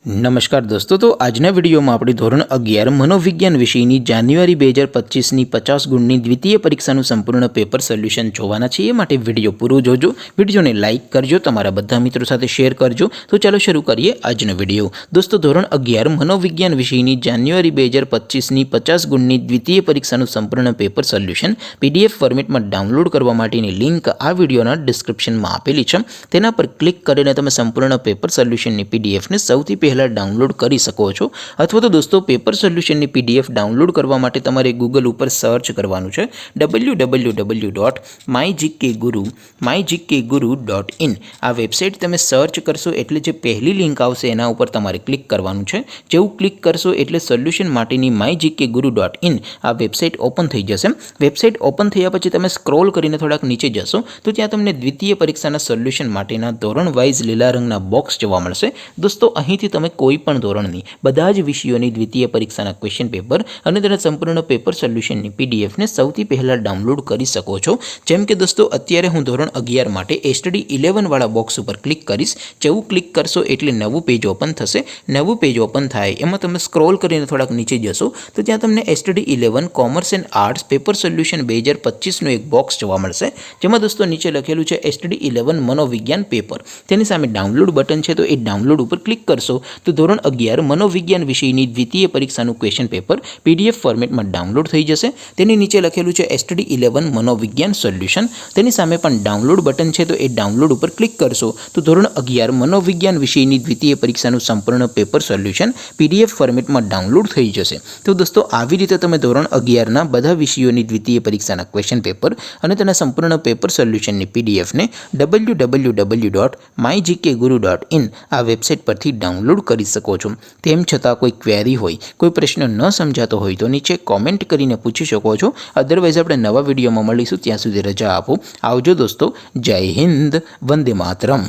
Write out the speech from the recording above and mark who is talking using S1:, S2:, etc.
S1: नमस्कार दोस्तों, तो આજના વિડીયોમાં આપણે ધોરણ 11 મનોવિજ્ઞાન વિષયની જાન્યુઆરી 2025ની 50 ગુણની દ્વિતીય પરીક્ષાનું સંપૂર્ણ પેપર સોલ્યુશન જોવાના છે। એ માટે વિડીયો પૂરો જોજો, વિડીયોને લાઇક કરજો, તમારા બધા મિત્રો સાથે શેર કરજો। તો ચાલો શરૂ કરીએ આજનો વિડીયો। દોસ્તો, ધોરણ 11 મનોવિજ્ઞાન વિષયની જાન્યુઆરી 2025ની 50 ગુણની દ્વિતીય પરીક્ષાનું સંપૂર્ણ પેપર સોલ્યુશન પીડીએફ ફોર્મેટમાં ડાઉનલોડ કરવા માટેની લિંક આ વિડીયોના ડિસ્ક્રિપ્શનમાં આપેલી છે। તેના પર ક્લિક કરીને તમે સંપૂર્ણ પેપર સોલ્યુશનની પીડીએફને સૌથી પહેલા डाउनलॉड करी सको छो। अथवा तो दोस्तों पेपर सोल्यूशन ની पीडीएफ डाउनलॉड करवा माटे तमारे गूगल पर सर्च करवानुं छे www.mygkguru.in। आ वेबसाइट तमे सर्च करशो एटले जे पहली लिंक आवशे एना उपर तमारे क्लिक करवानुं छे। जेवुं क्लिक करशो एटले सोल्यूशन माटेनी mygkguru.in आ वेबसाइट ओपन थई जशे। वेबसाइट ओपन थया पछी तमे स्क्रॉल करीने थोड़ाक नीचे जशो तो त्यां तमने द्वितीय परीक्षाना सोल्यूशन माटेना धोरण वाइज लीला रंगना बॉक्स जोवा मळशे। दोस्तों, અહીંથી તમે કોઈપણ ધોરણની બધા જ વિષયોની દ્વિતીય પરીક્ષાના ક્વેશ્ચન પેપર અને તેના સંપૂર્ણ પેપર સોલ્યુશનની પીડીએફને સૌથી પહેલાં ડાઉનલોડ કરી શકો છો। જેમ કે દોસ્તો, અત્યારે હું ધોરણ 11 માટે એસટીડી 11 વાળા બોક્સ ઉપર ક્લિક કરીશ। જેવું ક્લિક કરશો એટલે નવું પેજ ઓપન થશે। નવું પેજ ઓપન થાય એમાં તમે સ્ક્રોલ કરીને થોડાક નીચે જશો તો ત્યાં તમને S T D 11 commerce and arts paper solution 2025નું એક બોક્સ જોવા મળશે, જેમાં દોસ્તો નીચે લખેલું છે એસટીડી 11 મનોવિજ્ઞાન પેપર। તેની સામે ડાઉનલોડ બટન છે, તો એ ડાઉનલોડ ઉપર ક્લિક કરશો तो ધોરણ 11 મનોવિજ્ઞાન વિષયની દ્વિતીય પરીક્ષાનું ક્વેશ્ચન પેપર પીડીએફ ફોર્મેટમાં ડાઉનલોડ થઈ જશે। તેની નીચે લખેલું છે એસટીડી 11 મનોવિજ્ઞાન સોલ્યુશન। તેની સામે પણ ડાઉનલોડ બટન છે, તો એ ડાઉનલોડ ઉપર ક્લિક કરશો તો ધોરણ 11 મનોવિજ્ઞાન વિષયની દ્વિતીય પરીક્ષાનું સંપૂર્ણ પેપર સોલ્યુશન પીડીએફ ફોર્મેટમાં ડાઉનલોડ થઈ જશે। તો દોસ્તો, આવી રીતે તમે ધોરણ 11ના બધા વિષયોની દ્વિતીય પરીક્ષાના ક્વેશ્ચન પેપર અને તેના સંપૂર્ણ પેપર સોલ્યુશનની પીડીએફને www.mygkguru.in આ વેબસાઇટ પરથી ડાઉનલોડ કરી શકો છો। તેમ છતાં કોઈ ક્વેરી હોય, કોઈ પ્રશ્ન ન સમજાતો હોય તો નીચે કોમેન્ટ કરીને પૂછી શકો છો। અધરવાઇઝ આપણે નવા વિડીયોમાં મળીશું, ત્યાં સુધી રજા આપો। આવજો દોસ્તો, જય હિન્દ, વંદે માતરમ।